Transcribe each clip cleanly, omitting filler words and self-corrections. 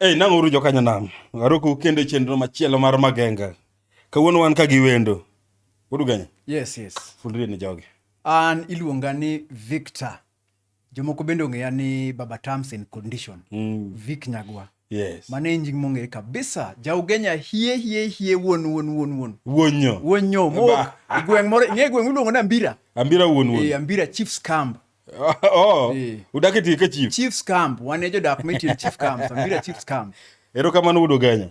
Nang'uru jokanyo nam. Aroku kendo chenro machielo mar Magenga. Kawuono wan ka gi wendo. Udu ganya? Yes. Fulri ni jogi. An iluonga ni Victor. Jomoko bende ong'eya ni Baba Terms and Condition. Vic Nyagwa. Yes. Mane nying mong'ere kabisa. Jaugenya hie wuon. Wuonyo. Wuonyo. Gweng' moro, ing'e gweng' iluongo ni Ambira. Ambira wuon. Ambira Chief's Camp. Udake ti ka chief. Chief's Camp. Wane jodak mitie Chief Camp. Ambira Chief's Camp. Erokamano Udu ganya.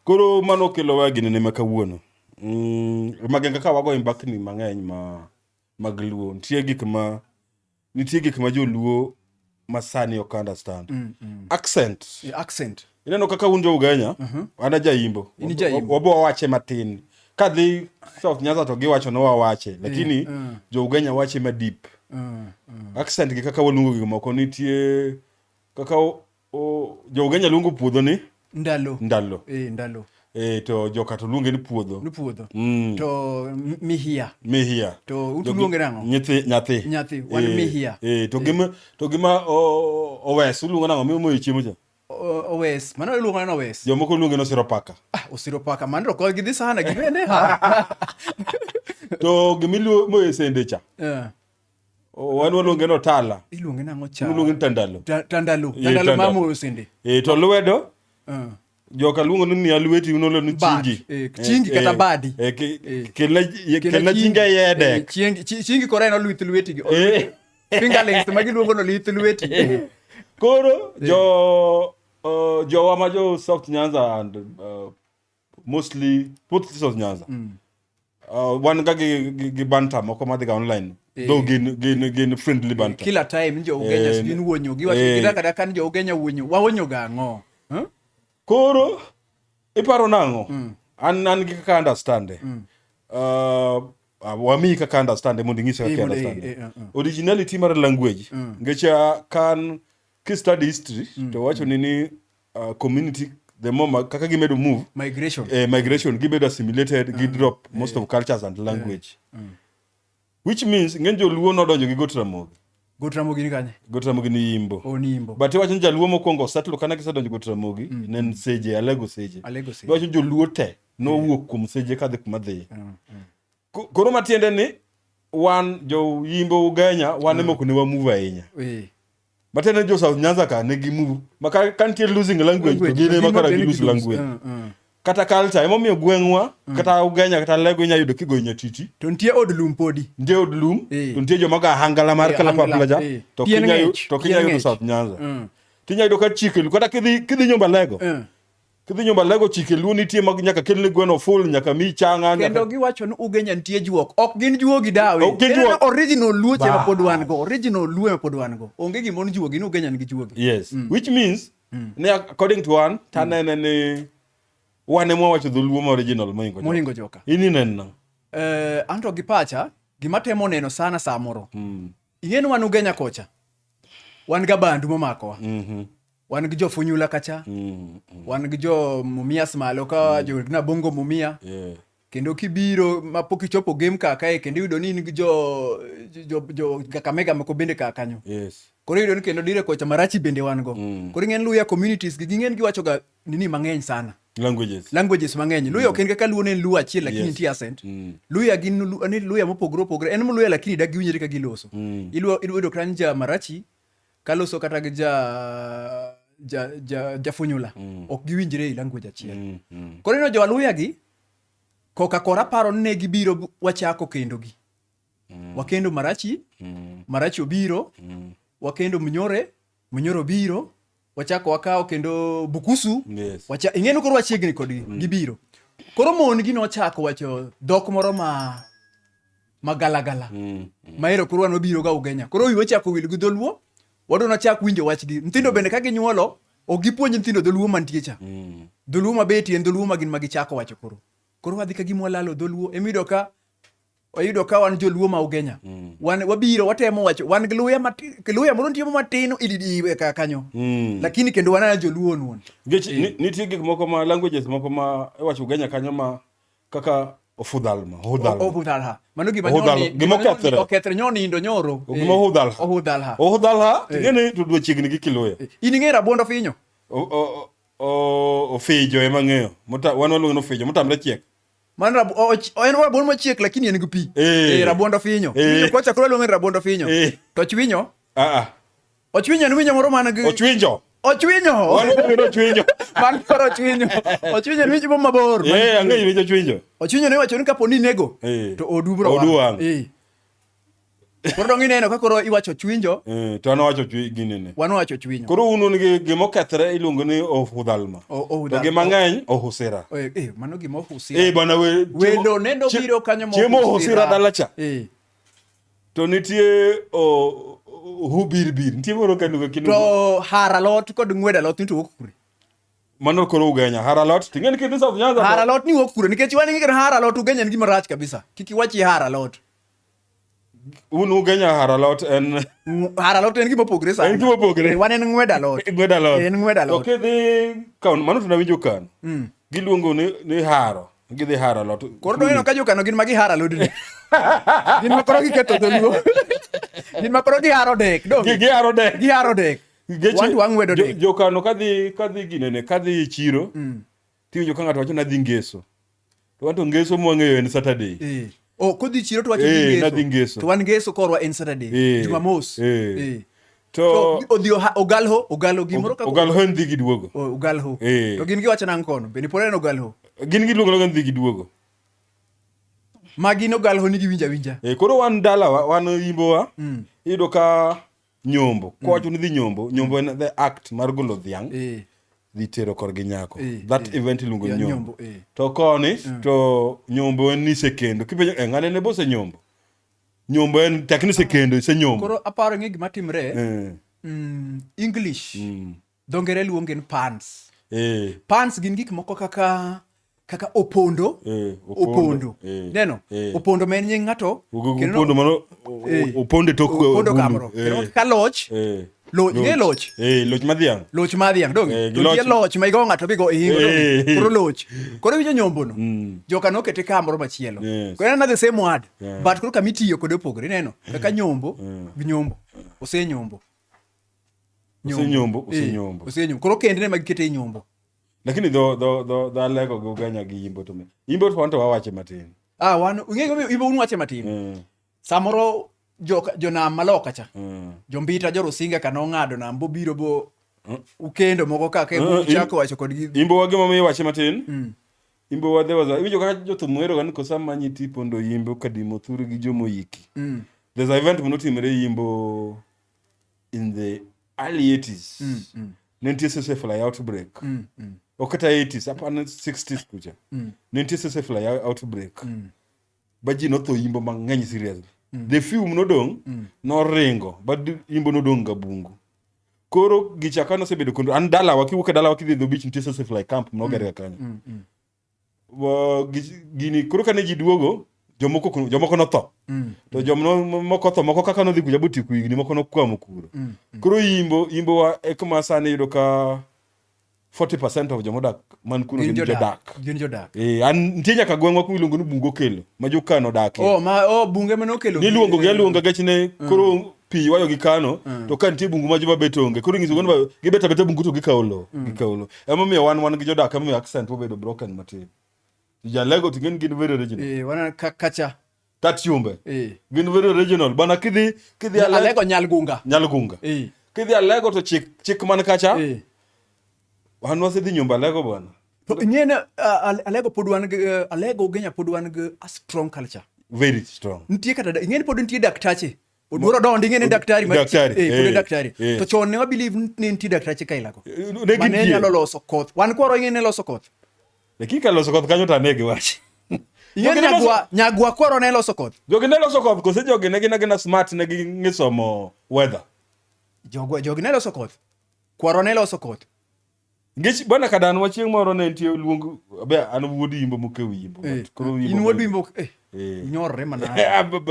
Koro mano kelo wa gine ma kawuono. Magenga ka wago mbakni mang'eny mag luo. Nitie gik ma joluo masani ok understand. Accent. Ineno kaka un jo Ugenya, wana jaimbo. Wabo wache matin. Kadhi South Nyanza to giwacho no wawache, lakini jo Ugenya wache ma deep. Accent gi kaka waluongo gik moko nitie kaka jo Ugenya luongo puodho ni Ndalo. Ndalo. To joka to luonge ni puodho. To mihia. To utuluonge nango? Nyathi. Wan mihia. To gima owes uluongo nango miyo chiemo cha. Owes. Mano iluongo nano owes. Jomoko luonge no siropaka. Osiropaka. Mano ko gidhi sana gibende. To gimiluo moyo sende cha. Wan waluonge no tala. Iluonge nango cha. Iluonge tandalo. Tandalo mamoyo sende. To lwedo. Joka luongo ni alweti unolo ni chingi. Chingi kata badi. Kela chinga yede. Chingi kora eno lweti gi. Fingerlings magi luongo no lweti. Koro jo wamajo South Nyanza and mostly both South Nyanza. Wan ga gi banta moko madhiga online. Though gin friendly banta. Kila time njo Ugenya sijui wuonyo. Gidaka kan jo Ugenya wuonyo. Wawonyo ga ang'o? Koro iparo nango an gi kaka understand wami kaka understand mondo ng'isa kaka understand originality mar language ngecha kan ki study history to wacho ni community the more kaka gimedo move migration gimedo assimilated gi drop most of cultures and language which means ngenjo luo nodonjo gi Gotramogi ni kanye? Gotramogi ni Imbo. Ni Imbo. But wacho jaluo mokwongo settle kana kisedonjo Gotramogi nen seje Alego seje. Wacho joluo te no wuok kuom seje kadhi kuma dhi. Koro matiende ni wan jo Imbo Ugenya wan emoko ne wa move ahinya. Matiende jo South Nyanza ka ne gi move. Maka kantie losing language to gine makara gi lose language. Kata culture emomiyo gweng'wa kata Ugenya kata Lego inya yudo kigonya titi to nitie od lum podi to nitie joma ga hangala mar kala papla ja to kinya yudo South Nyanza tinya yudo ka chike kata kidhi nyomba Lego chike lu nitie mag nyaka kelne gweno full nyaka mi changa kendo giwacho ni Ugenya nitie juok ok gin juogi dawe original luoche ma pod wan go onge gimon juogi ni Ugenya nigi juogi yes which means according to one tanene ni wane mwa wacho dhuluo ma original mohingo joka. Ini nena. Anto gi pacha, gima temo neno sana samoro. Ingen wan Ugenya kocha. Wan ga bandu mamakwa. Wan gi jo Funyula kacha. Wan gi jo Mumias malo ka jo na bongo Mumia. Kendo kibiro mapoki chopo game kaka kendo yudo ni gi jo Kakamega mako bende kakanyo. Yes. Koro yudo ni kendo dire kocha Marachi bende wan go. Koro ingen Luya communities gi gingen giwacho ga nini mang'eny sana. Languages mang'eny. Luya ok en kaka luo ne luo achiel lakini nitie accent. Luya gin ni Luya mopogore. En Luya lakini dak giwinjore ka giloso. Iluo kan ja Marachi kaloso kata gi ja Funyula. Ok giwinjore i language achiel. Koro ino jo Luya gi koka kora paro ne gibiro wachako kendo gi. Wakendo Marachi obiro. Wakendo Munyoro biro. Wachako wakao kendo Bukusu ing'eno koro wachiegni kodgi gibiro koro mon gi nochako wacho dhok moro magalagala maero koro wan wabiro ga Ugenya koro wi wachako wil gi dholuo wadona chak winjo wachgi nyithindo bende ka ginyuolo ok gipuonj nyithindo dholuo mantie cha dholuo mabeti en dholuo magin magichako wacho koro wadhi ka gimwalalo dholuo emido ka oyudo ka wan joluo ma Ugenya wan wabiro watemo wacho wan gi luya moro nitie matin ididi kanyo lakini kendo wan joluo nuon nitie gik moko ma languages moko ma wacho Ugenya kanyo ma kaka Ofudhalma. Ohudhalha. Mano gima nyoni okethre nyoni indo nyoro. Gima Ohudhalha. Ohudhalha tingene to dwe chiegni gi Kiluya. In ing'e rabuondo finyo? ofijo ema ng'eyo. Wan waluongo ofijo motamre chiek. Man en rabuon mochiek lakini en gi pi. Rabuon ofinyo. Finyo kocha koro luongo rabuon ofinyo. To chwinyo? Ochwinyo en winyo moro man gi Ochwinjo. Ochwinyo. Ochwinjo. Man koro ochwinyo. Ochwinyo en winyo mabor. Ang'eyo winjo ochwinjo. Ochwinyo ne wacho ni kapo ni nego to odu bro wang'. Koro dong ineno ka koro iwacho chwinjo. To an wacho ginene. Wan wacho chwinyo. Koro un gi gima okethre iluongo ni ohudhalma. To gima ng'eny ohusira. Mano gima ohusira. Bana welo nendo biro kanyo mo. Chiemo ohusira dalacha. To nitie hubirbir. Nitie moro kanuga kinu. To haralot kod ng'wed alot ni to wuok kure. Mano koro Ugenya. Haralot. Ting'eni kidhi South Nyanza. Haralot ni wuok kure nikech wan ing'e haralot Ugenya en gima rach kabisa. Kik iwachi haralot. Un Ugenya haralot en gima opogore sana. En gima opogore. Wan en ng'wed alot. Ng'wed alot. En ng'wed alot. To kidhi kaun mano to nawinjo kan. Giluongo ni haro. Gidhi haro alot. Koro dong ka jokano gin magi haro alod. Gin makoro giketo dholuo. Gin makoro giharo dek. Giharo dek. Giharo dek. Wan to wang'wedo dek. Jokano kadhi ginene kadhi chiro. Tiwinjo ka ng'ato wacho nadhi ngeso. To wan to ngeso mwang'eyo en Saturday. Kodhi chiro to wacho nadhi ngeso. To wan ngeso korwa en Saturday. Jumamos. To odhi ogalo gimoro ka ogalho en dhi giduogo. Ogalho. To gin giwacho nang' kono. Bende pod en ogalho. Gin giluongo ni dhi giduogo. Magi no galho nigi winja. Koro wan dalawa, wan imbowa. Iyudo ka nyombo. Kowacho ni dhi nyombo. Nyombo en the act mar golo dhiang'. Dhi tero korgi nyako. That event iluongo ni nyombo. To koni to nyombo en ni sekendo. Kipenjo ng'ane ne bose nyombo. Nyombo en tekni sekendo ise nyombo. Koro aparo ng'e gima timre. English. Dongere luonge ni pants. Pants gin gik moko kaka opondo. Opondo. Neno? Opondo men nying ng'ato. Opondo mano oponde tok. Opondo kamoro. Kendo ka loch. Ng'e loch? Loch madhiang'. Loch madhiang' dong. Loch loch ma igo ng'ato bigo ihingo dong. Koro loch. Koro winjo nyombo no. Joka nokete kamoro machielo. Koro en the same word. But koro kamitiyo kode opogore. Neno? Kaka nyombo gi nyombo. Osenyombo. Osenyombo. Koro kende ne magikete nyombo. Lakini do alego gi Ugenya gi Imbo to me. Imbo to wanto wawache matin. Wan ung'e Imbo unwache matin. Samoro jonam maloka cha. Jombita Jorusinga kanong'ado nam bobiro bo ukendo moko kaka chako wacho kodgi. Imbo wage mamiyo wache matin. Imbo wadhe wazo. Iwijo kaka jothumwero gan ko samanyi tipondo Imbo kadimo thuru gi jomoyiki. There's an event monotimre Imbo in the early 80s. Nentie sese fly outbreak. Okata 80s, apana 60s kucha. Nentie sese fly outbreak. Baji notho Imbo mang'eny seriously. The few nodong noringo, but Imbo nodong ga bungu. Koro gichakano sebedo kondo an dala wakiwuok dala wakidhi do beach nitie sese fly camp nogere kanyo. Gini koro kane ji duogo jomoko notho. To jomoko tho moko kaka nodhi kuja buti kuigni moko nokwamo kuro. Koro Imbo wa ekma sane yudo ka 40% of jomodak man kuno gin jodak. An nitie nyaka gweng'wa kuiluongo ni bungo kelo ma jokano dake. Bunge mano kelo. Niluongo gachne koro pi wayo gi kano to ka nitie bungu ma joma betonge. Koro ngiso gono gibeta bungu to gikawo lo. Emomiyo wan gi jodak emomiyo accent obedo broken matin. Jalego tingen gin very original. Wana kacha. Tatyumbe. Gin very original. Bana kidhi Alego Nyalgunga. Kidhi Alego to chik man kacha. Wan wasedhi nyumba Alego bwana. To ngene Alego Ugenya pod wan gi a strong culture. Very strong. Nitie kata ngene pod nitie daktache. Odwaro dondi ngene daktari ma daktari. To chon ne believe ni nitie daktache kailako. Mane nyalo loso koth. Wan kwaro ngene loso koth. Dakika loso koth kanyo tanegi wach. Nyagwa kwaro ne loso koth. Jogi ne loso koth kose jogi ne gina smart ne ng'isomo weather. Jogi ne loso koth. Kwaro ne loso koth. Ngech bwana kadan wachieng moro ne nitie luong be an wuodi Imbo mokew Imbo. Koro in wuodi Imbo nyorre mana.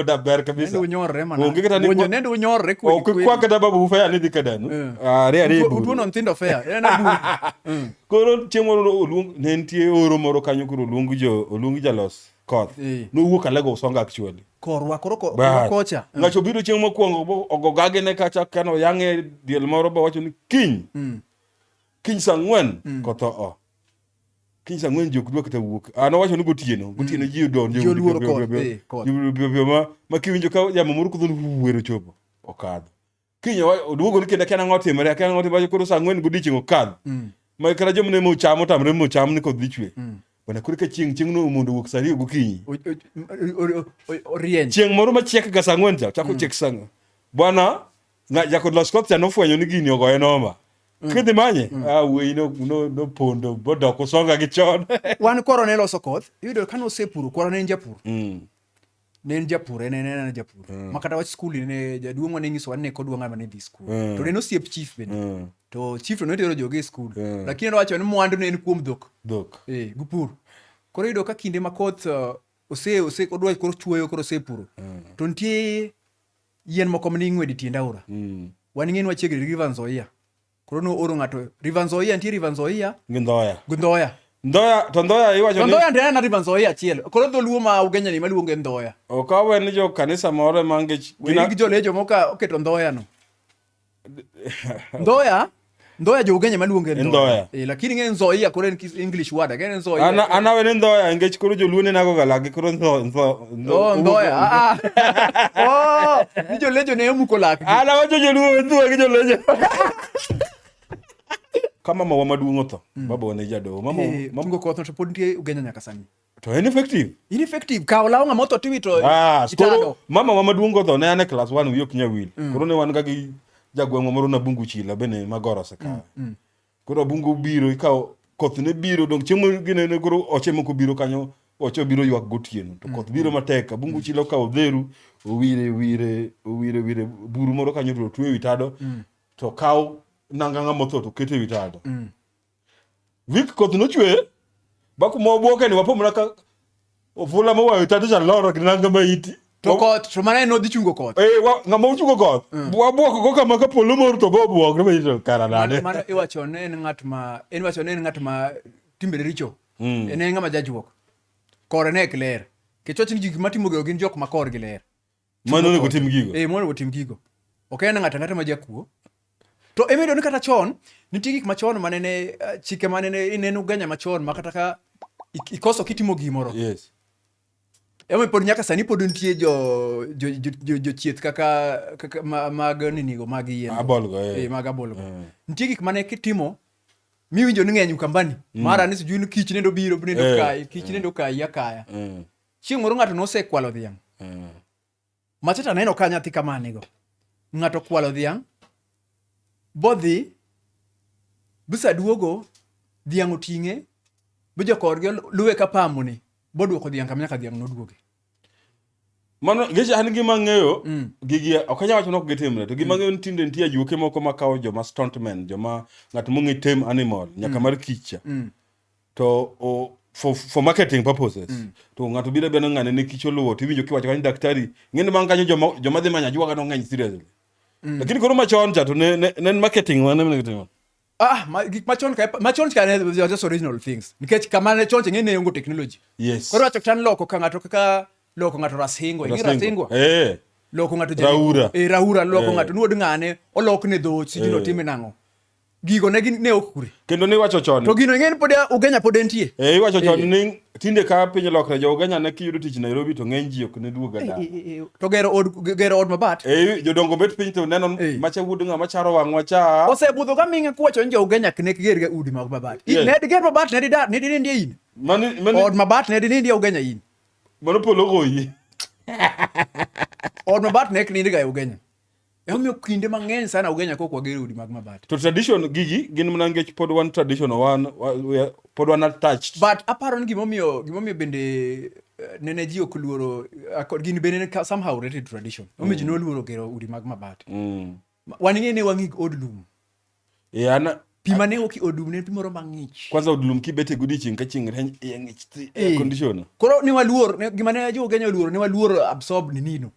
Da ber kabisa. Nendo nyorre mana. Nendo nyorre ku. Kwa kada babu fa ni dikadanu. Are. Utu no ntindo fa. Ena bu. Koro chieng moro luong ne nitie oro moro kanyo koro luong jalos koth. No wuok Alego songa actually. Korwa kocha. Ngacho biro chieng mokwongo ogogage ne kacha kano yange diel moro ba wacho ni kiny. kiny sa ng'wen koth kiny sa ng'wen jok dwa kata wuok an wacho ni gotieno ji odonjo Joluoro koth, ma kiwinjo ka yamo moro kudho wuero chopo okadho kiny oduogo ni kendo akiana ang'o timore koro sa ng'wen godiechieng' okadho ma kata joma ne mocham otamre mocham ni koth dhi chwe bana koro ka chieng' no mondo wuok sa ariyo gokinyi orieny chieng' moro machiek ga sa ng'wen cha chako chiek sa bwana jakod los koth cha nofwenyo ni gini ogoye nomba kidhi manye wuoyi nopondo bodok usonga gi chon wan koro ne loso koth iyudo ka nosepuro koro ne en japur ne en japur en japur makata wach skul ne jaduong' ne nyiso ne kodwa ng'ama ne dhi skul to ne osiep chief bende to chief to ne tero joge e skul lakini nowacho ni mwandu ne en kuom dhok gupur koro iyudo ka kinde ma koth odwa koro chuoyo koro osepuro to nitie yien moko mane ing'wedi tiend aora wan ing'eni wachiegni River Nzoia koro no oro ng'ato River Nzoia nitie River Nzoia gi Ndoya Ndoya iwacho ni Ndoya ndiye na River Nzoia achiel koro dholuo ma Ugenya ni maluongo Ndoya okawe ni jo kanisa moro mangech gi jolejo moka oketo Ndoya no Ndoya jo Ugenya maluongo Ndoya lakini ng'e Nzoia koro en English word ng'e Nzoia anawe ni Ndoya ngech koro joluo ne nago galagi koro Ndoya ni jolejo ne muko lak ana wacho joluo ndhuwa gi jolejo kama mawa maduong' otho baba wane jadoho mamgo koth to pod nitie Ugenya nyaka sani to ineffective kaw law ng'ama otho tiwito itado mama wa maduong' otho ne ane class 1 wiyo kinyawil koro ne wan ga gi jagweng'wa moro na bungu chila bene magoro seka koro bungu biro ikaw koth ne biro dong chiemo gine koro oche moko biro kanyo oche biro ywak gotieno to koth biro matek bungu chila ka odheru owire buru moro kanyo to twe witado to kaw nanga ng'ama otho to kete witado wik koth nochwe baku mobuoke ni wapo mraka ofula mo wayo tatu cha loro kinanga maiti to koth to mana no dhi chungo koth ng'ama ochungo koth wabuoko go kama ka polo moro to go buok ne maiti kara nade mana iwacho ne en ng'at ma timbe richo en ng'ama jajuok kore ne kler kechoch ni gik matimo go gin jok makor gi ler mano ne gotim gigo mono gotim gigo ok en ng'ata ma jakuo to emedo ni kata chon nitie gik machon manene chike manene ineno Ugenya machon makata ka ikoso kitimo gimoro yes pod nyaka sani pod nitie jo chieth kaka mag ninigo mag yien abolgo mag abolgo nitie gik mane kitimo miwinjo ni ng'eny ukambani mara ni sijui ni kich nendo biro nendo kai kich nendo kai akaya chieng' moro ng'ato nosekwalo dhiang' machata neno ka nyathi kamanigo ng'ato kwalo dhiang' bodhi bisa duogo dhiang' oting'e bijo korgi luwe ka pamoni boduoko dhiang' kam nyaka dhiang' noduoge mano geche an gima ng'eyo gigi okanya wacho nok gitimre to gima ng'eyo tinde nitie ajuoke moko makawo joma stuntmen joma ng'at mong'e tame animal nyaka mar kicha to for marketing purposes to ng'ato biro beno ng'ane ne kich oluwo tiwinjo kiwacho kani daktari ng'eni bang' kanyo joma dhi manya juaga no ng'eny seriously lakini koro machon cha to ne marketing wane kitimo machon ka ne just original things nikech kama ne chon ng'ene yongo technology yes koro wacho tan loko ka ng'ato kaka loko ng'ato rasingo loko ng'ato raura loko ng'ato nuod ng'ane olok ne dho sijino time nang'o gigo ne okure kendo ne wacho chon to gino ng'en pod Ugenya pod entie iwacho chon ni tinde ka piny lokre jo Ugenya ne kiyudo tich Nairobi to ng'eny ji ok ne duoga da to gero od mabat jodongo bet piny to neno macha wuod ng'ama charo wang'wa cha osebudho ka ming'e kuwacho ni jo Ugenya knek ger ga udi mag mabat ne ger mabat ne dinindie in od mabat ne dinindie Ugenya in mano polo goyi od mabat ne knindi ga Ugenya omiyo kinde mang'eny sana Ugenya kok wagero udi mag mabat to tradition gigi gin mana ngech pod one tradition pod one attached but aparo ni gimomiyo bende nene ji ok luoro gin bende somehow related to tradition omiyo ji noluoro gero udi mag mabat wan ng'eni wang'ik od lum ana pi mane oki od lum ne pi moro mang'ich kwanza od lum kibete godiechieng' ka chieng' reny ng'ich condition koro ni waluor gima ne jo Ugenya oluoro ne waluor absorb nino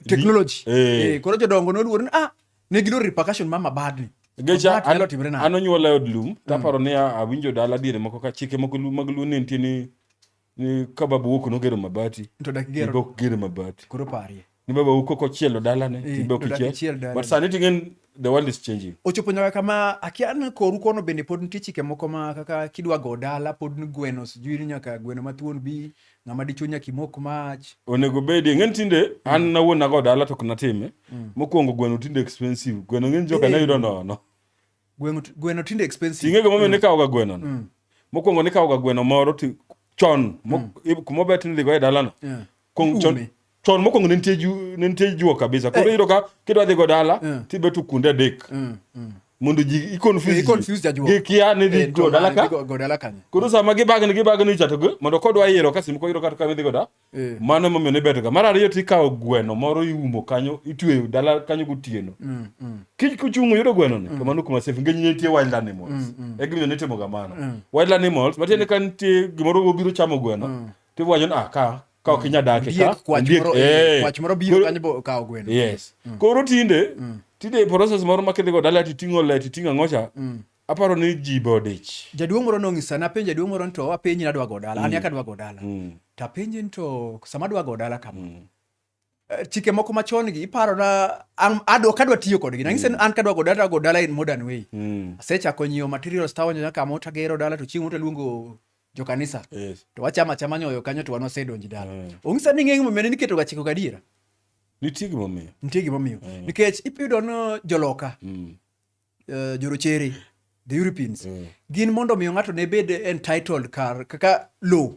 technology koro jodongo noluor ni ne gilo repercussion ma mabadni gecha ano nyuola od lum taparo ni awinjo dala diere moko ka chike moko mag luo ne nitie ni ka babu wuok nogero mabati to dak gero mabati koro parie ni baba wuok kochielo dala ne tibok ichiel but sani tingen the world is changing. Ochopo nyaka kama akian koru kono bende pod nitie chike moko ma kaka kidwa go dala pod ni gweno sijui nyaka gweno mathuon bi ng'ama dichuo nyaka imok mach. Onego bedi ng'en tinde an nawuon nago dala to kunatime. Mokwongo gweno tinde expensive. Gweno ng'en joka na yudo nono. Gweno tinde expensive. Ting'e goma ne kawo ga gweno no. Mokwongo ne kawo ga gweno moro ti chon kuma bet ni go e dala no. Chon mokwongo ne nitie juo kabisa. Koro iyudo ka kidwa dhi go dala tibetu kunde dek. Mondo ji confuse jajuo. Gikia ni dhi go dala ka. Go dala kanyo. Koro sama gibagni chato go mondo kodwa yiero ka sim ko yiro kata ka dhi go da. Mano momiyo ne bet ga. Mar ariyo tikawo gweno moro iumo kanyo itweyo dala kanyo gotieno. Kich kuchungo yudo gweno ni kamano kuma safe ng'eny nitie wild animals. E gimiyo ne timo gamano. Wild animals matiende ka nitie gimoro obiro chamo gweno. Tiwanyo ka ok inya dake ka kwach moro biro kanyo kawo gweno. Yes. Koro tinde process moro makidhi go dala titing'o le titing'o ng'ocha. Aparo ni ji bodich. Jaduong' moro nong'isa na penjo jaduong' moro to apenji nadwa go dala. An yaka dwa go dala. Ta penji to sama dwa go dala kama. Chike moko machon gi iparo na kadwa tiyo kodgi. Nang'ise an kadwa go dala in modern way. Asechako nyiewo materials tawo nyaka mota gero dala to chieng' mota luongo jo kanisa. To wachama nyoyo kanyo to wanwa sedonji dala. Ong'isa ni ng'eng momene niketo ga chiko gadiera. Nitie gimomiyo. Nikech ipiyudo no joloka. Jorochere. The Europeans. Gin mondo miyo ng'ato ne bed entitled kaka law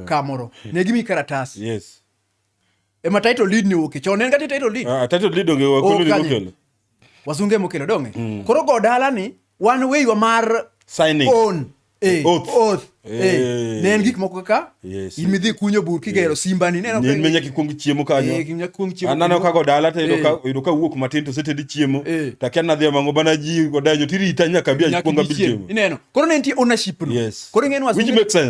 kamoro. Ne gimi karatas. Yes. Ema title lead ni oke. Chon en gati title lead. Title lead onge wakulu ni mokelo. Wazunge mokelo donge. Koro go dala ni one way wa mar signing. Own. Oath. Ne en gik moko kaka imidhi kunyo bur kigero simba ni neno ni menya kikungi chiemo kanyo anano ka go dala to ido ka wuok matin to setedi chiemo ta kiana dhi mango bana ji go danyo tirita nyaka bia chiemo chiemo ineno koro ne nitie ownership no koro ng'en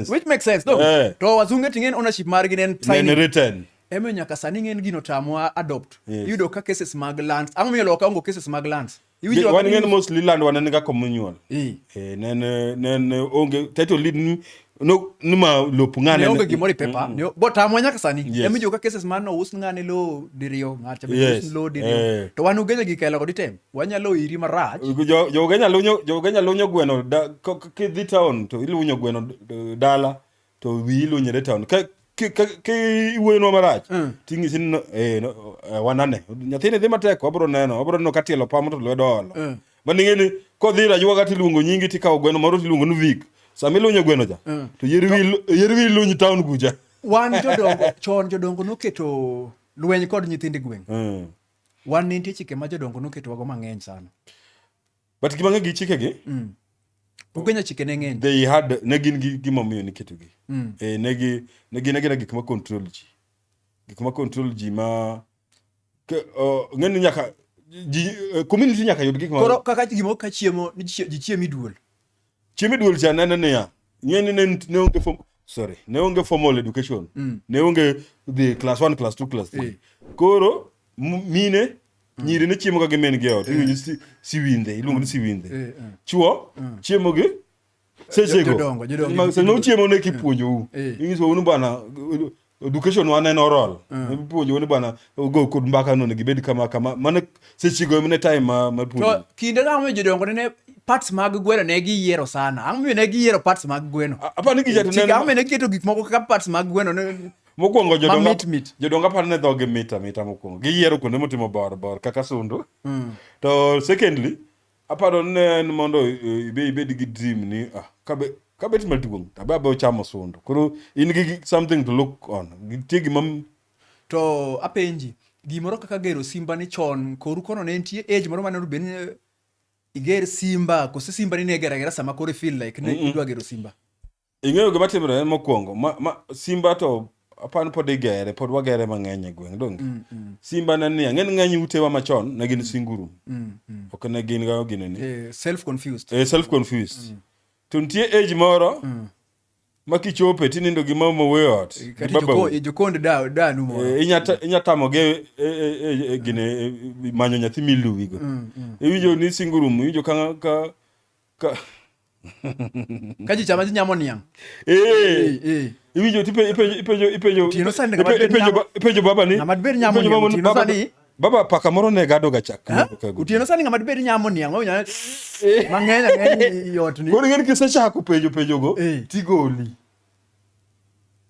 which makes sense to wazunge tingen ownership mar gi nen sign written eme nyaka sani ng'en gino tamwa adopt yudo ka cases mag lands ang'o loka ongo cases mag lands wan ng'en mostly land wan nga communal nen onge title lead no numa lopu ngane ne onge gimori pepa but tamwa nyaka sani emi joka cases man no us ngane lo diriyo ng'acha be us lo diriyo to wan ugenya gikelo kod tem wanyalo iri marach jo genya lunyo gweno kidhi town to ilunyo gweno dala to wi ilunyere town ke iwuoyo marach ting'isi no wanane nyathine dhi matek wabro neno ka tielo pamo to lwedo olo maning'eni kodhi rajwa ka tiluongo nyingi tikawo gweno moro tiluongo ni Vic sama ilunyo gweno ja to yier wi lunyi town kuja wan jodongo noketo lweny kod nyithindi gweng' wan ne nitie chike ma jodongo noketo wago mang'eny sana but gimang'e gi chike gi Ugenya chike ne ng'eny. They had negin gimomiyo niketogi. Negi gik ma control ji. Gik ma control ji ma ng'eni nyaka ji community nyaka yud gik ma. Koro kaka gimo ka chiemo ji chiemo iduol. Chiemo iduol cha ne ya. Ng'eni ne onge formal education. Ne onge the class 1 class 2 class 3. Koro mine nyiri ne chiemo ka gimen gi ot iwinjo siwinde iluongo ni siwinde chuo chiemo gi sechego no chiemo ne kipuonjo inyiso unu bana education wan en oral ipuonjo ni bana go kod mbaka no ne gibed kama mane sechego ne time ma puonjo to kinde na mo jodongo ne parts mag gweno ne giyiero sana ang'o ne giyiero parts mag gweno apa ni gijato ne ang'o ne keto gik moko kaka parts mag gweno ne mokwongo jodonga par ne dhoge mita mokwongo giyiero kuonde motimo bor kaka sundu to secondly aparo ne mondo ibed gi dream ni kabet maduong' tabe chamo sundu koro in gi something to look on gitigi mam to apenji gimoro kaka gero simba ni chon koru kono ne nitie age moro mane ben iger simba kose simba ni ne gera sama kore feel like ne idwa gero simba ing'eyo gima timore mokwongo simba to apan pod igere pod wagere mang'eny e gweng' donge simba nani ng'eny utewa machon ne gin singuru ok ne gin ga gineni self confused to nitie age moro makichope tinindo gi mama weot jokonde da numo inyatamo ge gine manyo nyathi miluwigo iwinjo ni singurum iwinjo ka kaji chama nyamo niang iwinjo ipenjo baba ni namadber nyamo tino sani baba paka moro ne gado ga chak utieno sani ng'ama dibed nyamo niang' mang'eny yot ni koro ng'en kisechako penjo go tigoli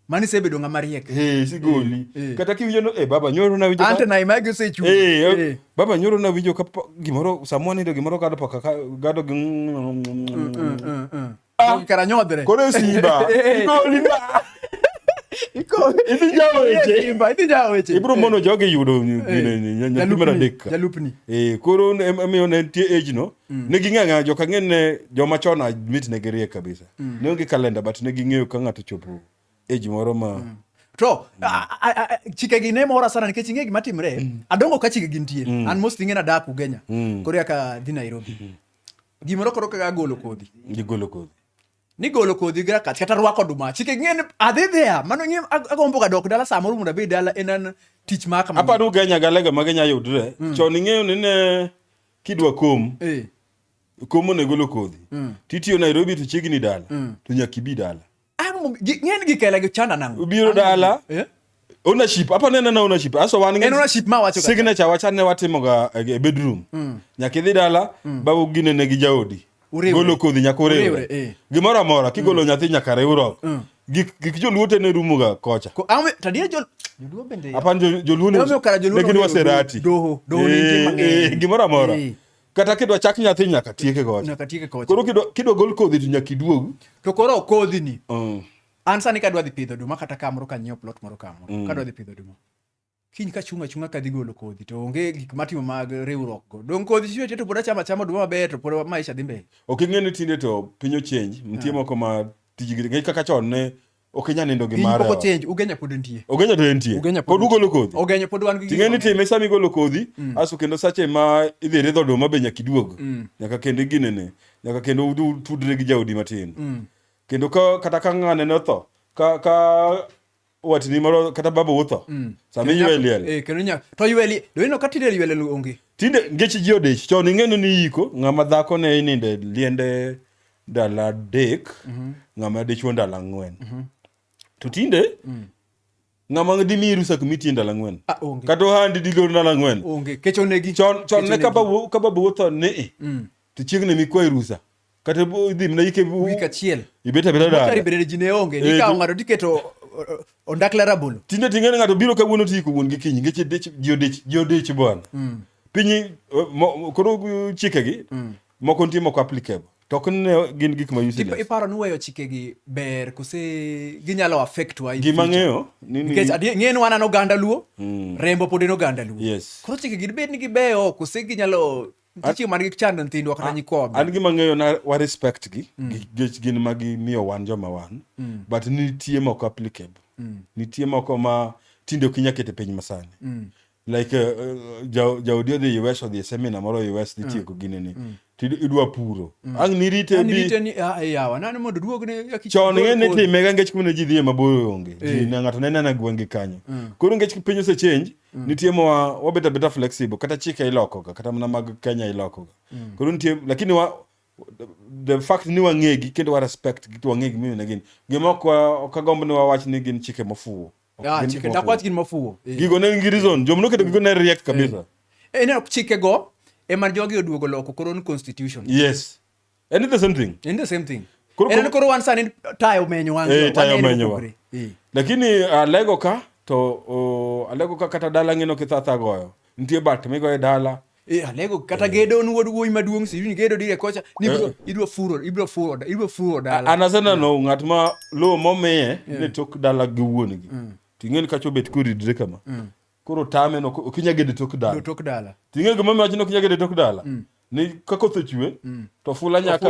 mani sebedo ng'ama riek sigoli kata kiwinjo no baba nyoro na winjo ante na imagi osechu baba nyoro na winjo ka gimoro samwani do gimoro gado paka gado kara nyodre koro simba igoli ba idhi jawo weche ibro mono joge yudo nyakimera dek jalupni koro emiyo ne tie age no ne ging'ang'a joka ng'ene joma chon admit ne girie kabisa ne onge kalenda but ne ging'eyo ka ng'ato chopo age moro ma to chikegi ne mora sana nikech ing'e gima timre adongo ka chikegi nitie an most ing'e nadak Ugenya koro yaka dhi Nairobi gimoro koro kaka golo kodhi ni golo kodhi gira kata rwako duma chike ng'en adhi there mano ng'e agombo ga dok dala samoro mondo abed dala en tich maka apa du Kenya galega magenya yudre chon ing'eyo ni ne kidwa komo ne golo kodhi titiyo Nairobi to chiegni dala to nyaki bi dala ng'en gi kele gi chanda nango ubiro dala ownership apa nena na ownership aso wan ng'en ownership ma wacho signature wachane watimo ga e bedroom nyaki dhi dala babu gine ne gi jaodi golo kodhi nyaka uriwre gimoro amora kigolo nyathi nyaka riwruok gik joluo te ne rumo ga kocha tadie joluo bende apan joluo ne gin waserati doho gimoro amora kata kidwa chak nyathi nyaka tieke kocha koro kidwa gol kodhi to nyaka iduog to koro kodhi ni an sani kadwa dhi pidho duma kata kamoro kanyiewo plot moro kamoro kadwa dhi pidho duma kiny ka chunga kadhi golo kodhi to onge gik matimo mag riwruok go dong kodhi chiwe to pod achama duma maber to pod maisha dhi mbele ok ing'eni tinde to piny change nitie moko ma tijgi ng'eny kaka chon ne ok inya nindo gi mare piny change Ugenya pod nitie pod ugolo kodhi Ugenya pod wan gi ting'eni time sami golo kodhi aso kendo sache ma idhi ridho duma be nyaka iduog nyaka kendo ginene nyaka kendo tudre gi jaodi matin kendo kata ka ng'ane ne otho ka watni moro kata baba wutho sami yweliel kendo nya to yweli do ino katinde yweli onge tinde ngech ji odech chon ing'eno ni iko ng'ama dhako ne ininde liende dala dek ng'ama dichuo ndala 4 to tinde ng'ama dimi rusa kumiti ndala 4 kata ohandi digor ndala 4 onge kecho negi chon ne ka baba wutho ne to chiegni mikwa rusa kata idhi mna ike wik achiel ibeta dala kari bede jine onge ni ka ng'ado tiketo ondakla rabolo tinde ting'eni ng'ato biro kawuono tiko wuon gi kiny ngech ji odech bwana piny koro chikegi moko nitie moko applicable to ne gin gik ma useless iparo ni weyo chikegi ber kose ginyalo affect wa gima ng'eyo nikech ng'eni wan an oganda luo rembo pod en oganda luo yes koro chikegi dibed ni gibeyo kose ginyalo nitie man gi chando nyithindwa kata nyikwa an gima ng'eyo na wa respect gi gin ma gimiyo wan joma wan but nitie moko applicable nitie moko ma tinde ok inya kete piny masani like jaodi odhi US odhi seminar moro US nitieko gineni idwa puro ang' nirite ni yawa nani mondo duogne chon ng'ene time ga ngech kumene ji dhie maboyo onge ji na ng'ato nene na gwenge kanyo koro ngech piny ose change nitie mo wabeta beta flexible kata chike iloko ga kata mana mag Kenya iloko ga koro nitie lakini the fact ni wang'egi kendo wa respect gitu wang'egi mimi na gin gimoko okagombo ni wawach ni gin chike mafuo chike dakwach gin mafuo gigo ne ngi reason jomno keto gigo ne riek kabisa ne chike go ema jogi oduogo loko koro ni constitution yes and the same thing koro wan sani tayo menyo wangu tayo menyo lakini alego ka kata dala ng'eno kithatha goyo nitie bat migoye dala alego kata gedo nuod wuoyi maduong' siri ni gedo dire kocha ni ibro furo dala anasena no ng'at ma lo momiye ne tok dala gi wuongi ting'eni kacho bet kuridre kama koro tame no okinya gede tok dala ting'eni gima ma jino okinya gede tok dala ni kako thechwe to fula nyaka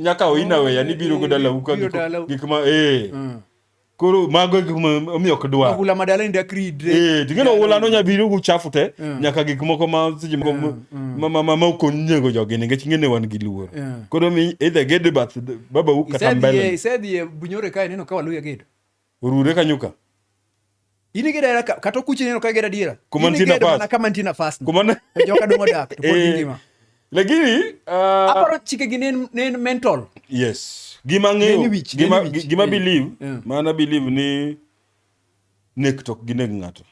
nyaka oina we yani biro go dala uka gikma koro mago omiyo kdwa ogula madala inda kridre ting'eno wula no nyabiro gu chafu te nyaka gik moko ma sije ma okonyego jogi nikech ng'ene wan gi luor koro mi either gede bath baba u kata mbele isedhi Bunyore kae neno ka waluya gedo urure kanyuka ini geda kata kuchi neno ka geda dira kama ntina fast kuma joka dongo dak to pod ngima lakini aparo chike gi nen mental yes gima believe mana believe ni nek tok gi neg ng'ato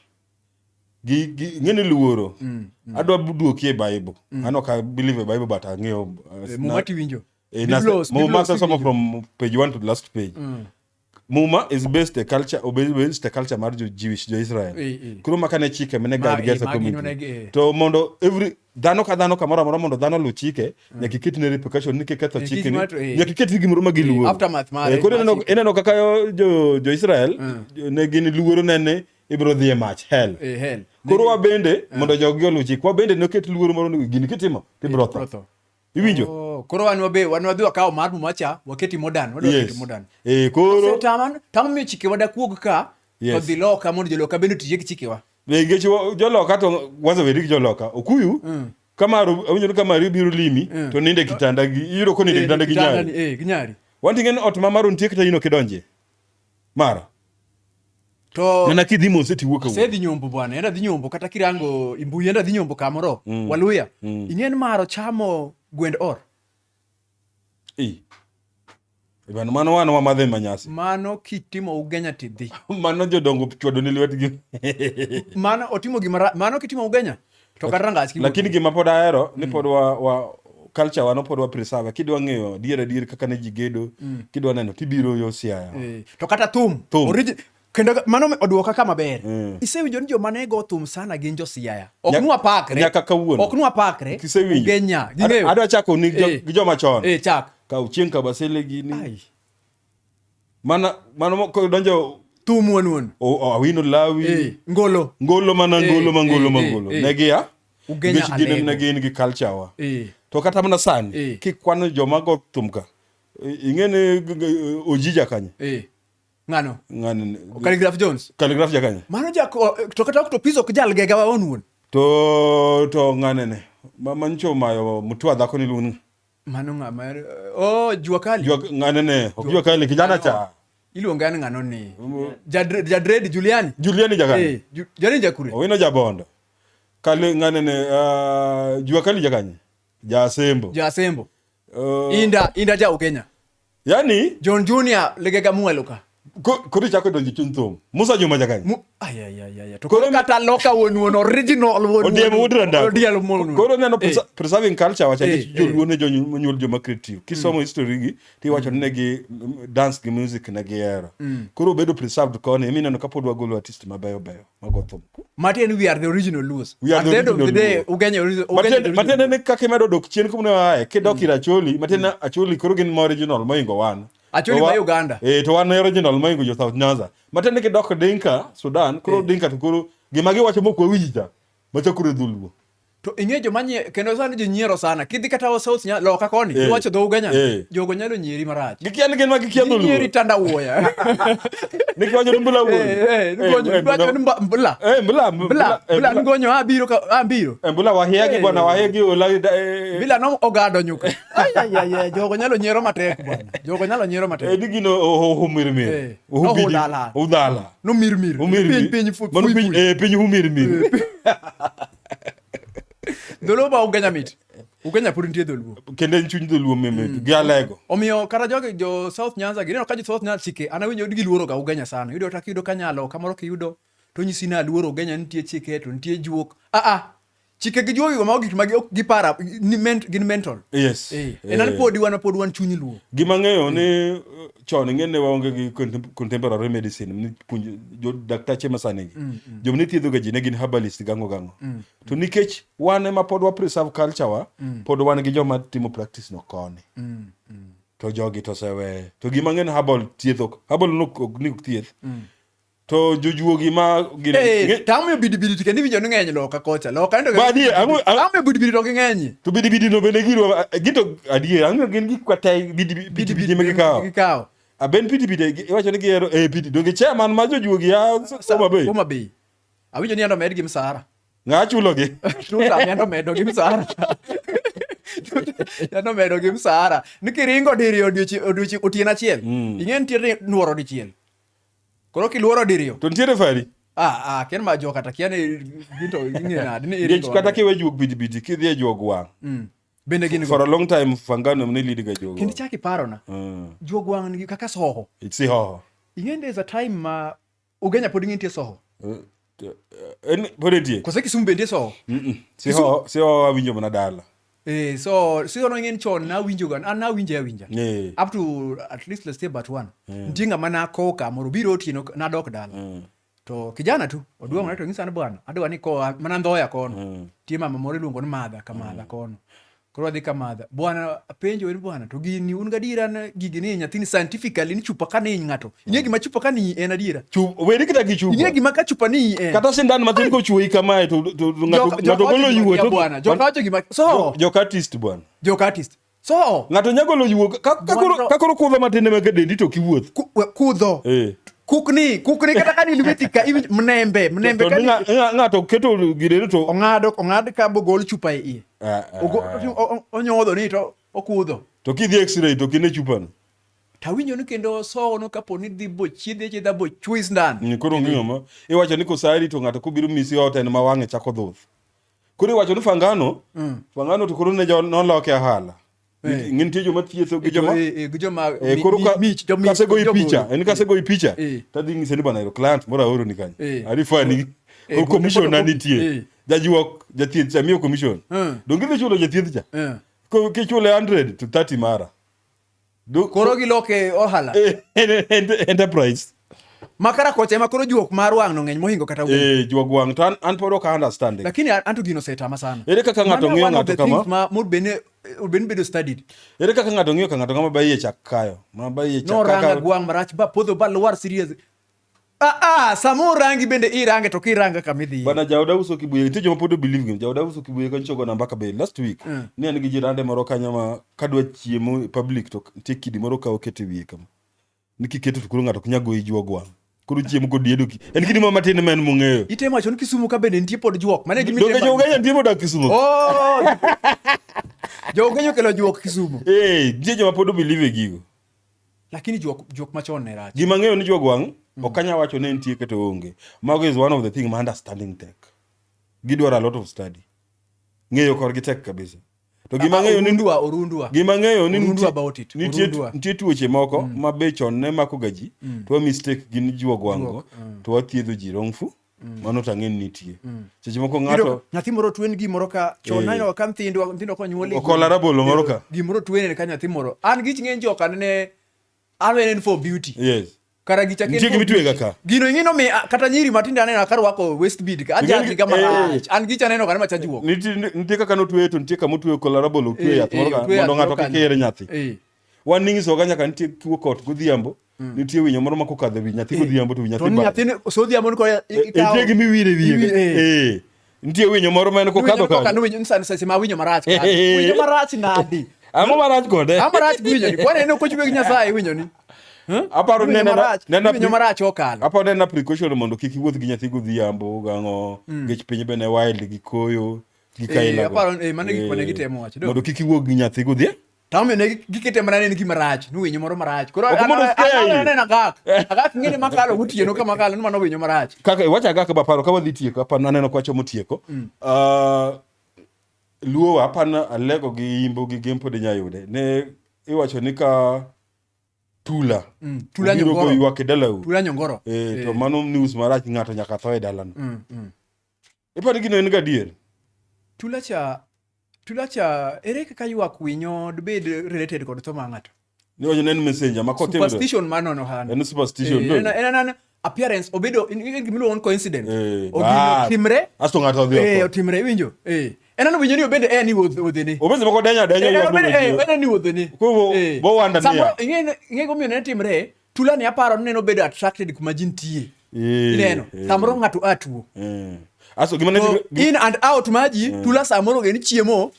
ng'eni luoro adwa duoki e Bible. Ano ka believe e Bible but ang'eyo Mumati winjo. Muma somo from page 1 to the last page. Muma is based a culture mar Jewish Israel. Kuro makane chike mene guide gesa community. To mondo every dhano ka kamoro amora mondo dhano lu chike nyaka iket ne repercussion ni ketho chike ni nyaka iket gimoro ma giluoro. Aftermath mare. Kuro eneno kaka jo Israel ne gin luoro nene ibro dhi e mach hell. Koro wa bende mondo jogi olu chik wa bende noket luoro moro ni gini kitimo tibro tho. Iwinjo? Koro wan wadhi wakawo mar Mumacha waketi modern. Waketi modern. Koro tamo miyo chike wada kuog ka to dhi loka mondo joloka bende tije gi chikewa. Nikech joloka to waza wedik joloka okuyu kamaro awinjo kamaro biro limi to ninde kitanda gi iyudo ko ninde kitanda gi nyari. Ginyari. Wanti ot mamaro nitie kata ino kidonje. Mara. To nana kidhi mose tiwuok ase dhi nyombo bwana, enda dhi nyombo kata kirango imbuyi enda dhi nyombo kamoro. Waluya. Inien maro chamo gwend or. Ibano mano wan wamadhe manyasi. Mano kitimo Ugenya tidhi. Mano jodongo chwodo ni lwetgi. Mano otimo mano kitimo Ugenya. To karanga aski. Lakini gima pod ahero ni pod wa culture wano pod wa preserve. Kidwa ng'eyo dier kaka ne jigedo, kidwa neno tibiro yo Siaya. To kata thum. Kendo mano oduoka kama ber. Isewinjo ni joma ne go thum sana gin jo Siaya. Ok nwa pakre. Nyaka kawuono. Ok nwa pakre. Ugenya. Adwa chako ni gi joma chon. Chak. Ka uchien ka basele gini. Mana ko donjo thum won. Awino lawi. Ngolo mana ngolo. Negia. Ugenya alego. Ne gin gi culture wa. To kata mana sani kikwano joma go thum ka. Ingene ojija kanye. Ngano. Calligraph Jones. Calligraph jakanye. Mano to kata to piso kjal gega wa onwon. To nganene. Mancho mayo mutwa dhako ni luni. Mano ngama. Jua kali. Nganene. Jua kali kijana cha. Iluonga ni ngano ni. Jadred Juliani. Juliani jakanye. Juliani jakure. Owino jabondo. Kale nganene jua kali jakanye. Jasembo. Inda ja Ugenya. Yani John Junior legega mueluka. Kuri chako donji chunthum. Musa Juma jakanye. To koro kata loka won original won. Odiemo udranda. Odielo mon. Koro neno preserving culture wacha joluone jonyuol joma creative. Kisomo history gi ti wacho ne gi dance gi music na gi era. Koro bedo preserved kone emi neno kapod wagolo artist mabeyo mago thum. Martin, we are the original Luos. At the end of the day Ugenya Martin ne kake medo dok chien kumne wae kidok ira Acholi Martin Acholi koro gin original moingo wan. Acholi ma Uganda. To wan original moingo jo South Nyanza. Martin ke dok Dinka Sudan koro Dinka to koro gima gi wacho moko winja machakure dhuluo. To ing'ejo manye kendo sani jo nyiero sana. Kidhi kata South Nyanza loka koni iwacho dho Ugenya. Jogo nyalo nyieri marach. Gikian gen ma gikia dhuluo. Nyieri tanda wuoya. Nikwajo mbula wuoya. Mbula. Mbula ngonyo abiro ambiro. Mbula wahiagi bwana wahiagi ola. Bila no ogado nyuka. Jogo nyalo nyiero matek bwana. Jogo nyalo nyiero matek. Digino humirmir. Udala. No mirmir. Piny piny humirmir. Dholuo ba Ugenya mit. Ugenya pudi nitie dholuo. Kende chuny dholuo meme gi alego. Omiyo kara jo South Nyanza gineno ka jo South Nyanza chike anawinjo gi luoro ga Ugenya sana. Yudo ta kiyudo kanyalo kamoro kiyudo to nyisi na luoro Ugenya nitie chike to nitie juok. Chike gi juok go ma gik ma gi para gin mental. Yes. Enan pod wan chuny luo. Gima ng'eyo ni chon ng'ene waonge gi contemporary medicine ni puonj jo daktache masani gi. Jom ni thiedho ga ji ne gin herbalist gango. To nikech wan ema pod wa preserve culture wa pod wan gi joma timo practice no koni. To jogi to sewe. To gima ng'ene herbal no ni thieth. To jojuogi ma tamo bidi tikeni winjo ni ng'eny loka kocha loka ndo badi tamo bidi to ng'eny to bidi no bende giro gito adie ang'o gin gik kwata bidi me gikawo aben bidi iwacho ni gero bidi donge chairman ma jojuogi ya Homa Bay awinjo ni ando med gi msara ng'achulo gi tuta ando medo gi msara ando medo gi msara nikiringo diri odiochi otiena achiel ing'en tiere nuoro dichiel. Koro kiluoro diriyo. To ntiere fari? Ken ma joka takiane ginto ing'enade ni iringo. Kata kiwe juok bidi kidhi e juok wang'. Bende gin for a long time Fangano ne lead ga juok. Kindi chaki parona. Juok wang' ni kaka soho. It's hoho. Ing'en there's a time ma Ugenya pod ng'intie soho. En podetie. Koso Kisumu bende so. Si ho awinjo mana dala. So no ng'en chon na winjo gan an na winja. Up to at least let's say but one. Ndinga mana koka moro biro otieno na dok dala. To kijana tu oduong' na to ng'isa na bwana adwa ni ko mana ndhoya kono. Tie mama moro iluongo ni madha kamadha kono. Koro adhi kamadha. Bwana penjo en bwana to gini un gadira na gigi ni nyathini scientifically ni chupa ka ni ng'ato. Ing'e gima chupa ka ni en adiera. Weri kita gi chupa. Ing'e gima ka chupa ni en. Kata sindan matin ko chuoi kamae to ng'ato golo yuo to bwana. Jokacho gima so. Jokatist bwana. Jokatist. So. Ng'ato nyagolo yuo kakoro kudho matinde meke dendi to kiwuoth. Kudho. Kukni kata kani lweti ka mnembe kani ng'ato keto gireno to ong'ad ka bogol chupa e iye. Onyodho ni to okudho. To kidhi x-ray to kine chupano. Tawinjo ni kendo so no kapo ni dhi bochiedhe bochwis ndan. Koro ng'iyo ma iwacho ni kosari to ng'ato kobiro misi ot en ma wang'e chako dhoth. Koro iwacho ni fangano to koro ne noloke ahala. Ng'in tie joma thietho gi joma koro kasego i picha tadhi ng'ise ni bwana ero client moro aoro ni kanyo arifani commission na nitie jajuok jathieth cha miyo commission donge dhi chulo jathieth cha kichule 100 to 30 mara koro giloke ohala enterprise makara kocha ema koro juok mar wang' no ng'eny mohingo kata juok wang' to an pod ok understand lakini anto gino setama sana ere kaka ng'ato ng'iyo ng'ato kama Urban bedo studied. Ere kaka ng'ato ng'iyo ka ng'ato kama baie chak kayo. Ma baie chak no ranga gwang' marach ba podho ba lwar serious. Samo rangi bende irange to kiranga kamidhi. Bana Jawda uso kibuye nitie joma pod believe him. Jawda uso kibuye kan chogo namba ka be last week. Ne an gi jirande moro kanyo ma kadwa chiemo public to nitie kidi moro ka okete wiye kama. Nikiketo to kuro ng'ato kunyago ijwa gwang'. Kuro chiemo ko diedo ki. En kidi mama tin men mung'eyo. Itema chon Kisumu ka bende nitie pod juok. Mane gimi tema. Doge joga nitie pod Kisumu. Jogenyo kelo juok Kisumu. Nitie joma pod believe gigo. Lakini juok machon ne rach. Gima ng'eyo ni juok gwang' okanya wacho ne nitie keto onge. Mago is one of the thing ma understanding tech. Gidwaro a lot of study. Ng'eyo korgi tek kabisa. To gima ng'eyo ni orundwa. Gima ng'eyo ni nitie tuoche moko ma be chon ne mako gaji to mistake gin juok gwang'go to wathiedho ji wrongful. Mano tang'en nitie. Seche moko ng'ato nyathi moro twen gimoro ka chon nayo ka nyithindo konyuol okola rabolo moro ka gimoro twen ka nyathi moro an gich ng'eny joka ne an for beauty. Yes. Kara gicha nitie gimitwega ka gino ing'ino mi kata nyiri matinde aneno ka rwako waist bead ka ajati kama an gicha neno kana macha juok nitie kaka notwe to nitie kama otwe kola rabolo otwe yath moro ka mondo ng'ato kik here nyathi wan ning'iso ga nyaka nitie kiwo kot godhiambo nitie winyo moro ma kokadho wi nyathi godhiambo to wi nyathi ba to nyathi so dhiambo ni ko nitie gimi wire wiye nitie winyo moro ma en kokadho ka no winyo insani sase ma winyo marach ka winyo marach nadi amo marach kode amarach winyo ni kwane no kochwe gi Nyasaye winyo ni aparo nena winyo marach okalo aparo nena precaution mondo kik iwuoth gi nyathi godhiambo gang'o gech piny bene wild gi koyo gi kaila aparo mane gik mane gitemo wacho mondo kik iwuoth gi nyathi godhiambo tamo ne gikete mana ne gima rach no winyo moro marach koro ana agak ngene makalo gutieno kama makalo mano winyo marach kaka wacha agak ba paro ka wadhi tieko apana neno kwacho motieko luo apana alego gi imbo gi gempo de nyayude ne iwacho ni ka tula nyongoro ywak dalau tula nyongoro to mano news marach ng'ato nyaka tho e dalano ipani gino en gadier tula cha ere kaka ywak winyo debed related kod tho ma ng'ato ni wacho nen messenger ma kotim superstition manono han en superstition do en appearance obedo gimilo on coincidence ogino timre asto ng'ato odhi otimre winjo enano winjo ni obende ni wodhene obende moko denya ywak ni wodhene bo wanda niya ing'e gomiyo ne timre tula ni aparo neno bedo attracted kuma jin tie ineno samoro ng'ato atuo aso gima in and out maji tula samoro geni chiemo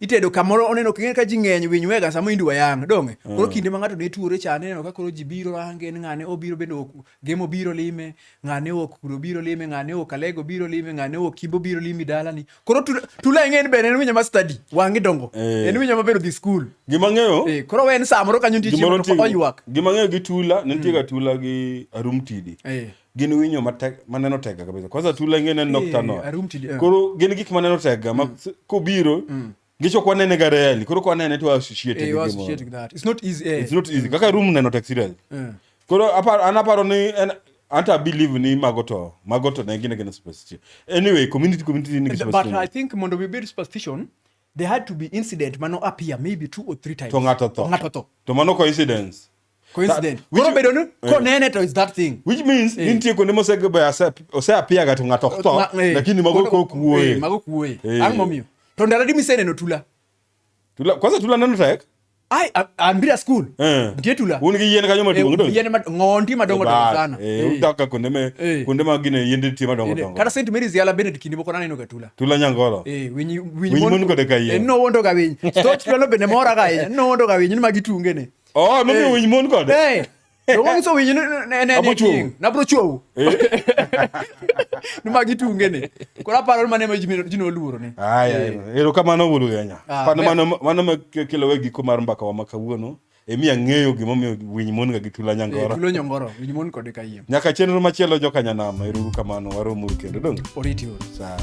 itedo kamoro oneno king'e ka ji ng'eny winy wega samo indwa yang donge koro kinde ma ng'ato ne tuore cha neno ka koro ji biro range ng'ane obiro bende gemo biro lime ng'ane kuro biro lime ng'ane kalego biro lime ng'ane kimbo biro limi dalani koro tula ing'e bende en winyo ma study wang'i dongo en winyo ma bedo dhi school gima ng'eyo koro wen samoro kanyo nitie chiemo to oywak gima ng'eyo gi tula nitie ga tula gi arumtidi gin winyo maneno tega kabisa kwanza tula ing'e nen nocturnal koro gin gik maneno tega ma kobiro gicho kwa nene gareli koro kwa nene to associate with that it's not easy kaka room neno tek serial koro anaparo ni anta believe ni magoto ne gine gine superstition anyway community ni but I think mondo we build superstition there had to be incident mano appear maybe 2 or 3 times to ngato tho to mano coincidence koro bedo ni konene to is that thing which means nitie kuonde mosege ba ose appear ga to ngato tho lakini mago kuoe ang momio to ndaladi miseneno tula kwanza tula neno tek ambira school ndiye tula un gi yien kanyo maduong do yien ngondi madongo sana udaka kunde ma gine yende tie madongo kata St Mary's yala Benedict kinde moko naneno ga tula nyangoro winyi mon ko de kaye no wondo ga winyi stoch tula no bene mora ga no wondo ga winyi ni magitunge ne no winyi mon ko de to wong so winyi ne na bro chuo ni magitunge ne kora paro mane ma jino luoro ne ero kamano bulu genya mano kelo wegi ko mar mbaka wa makawuono emi ang'eyo gimomiyo winyi mon ga gitula nyangoro tulo nyangoro winyi mon ko de kaye nyaka chenro machielo joka nyanama ero kamano waromo kendo dong oriti sawa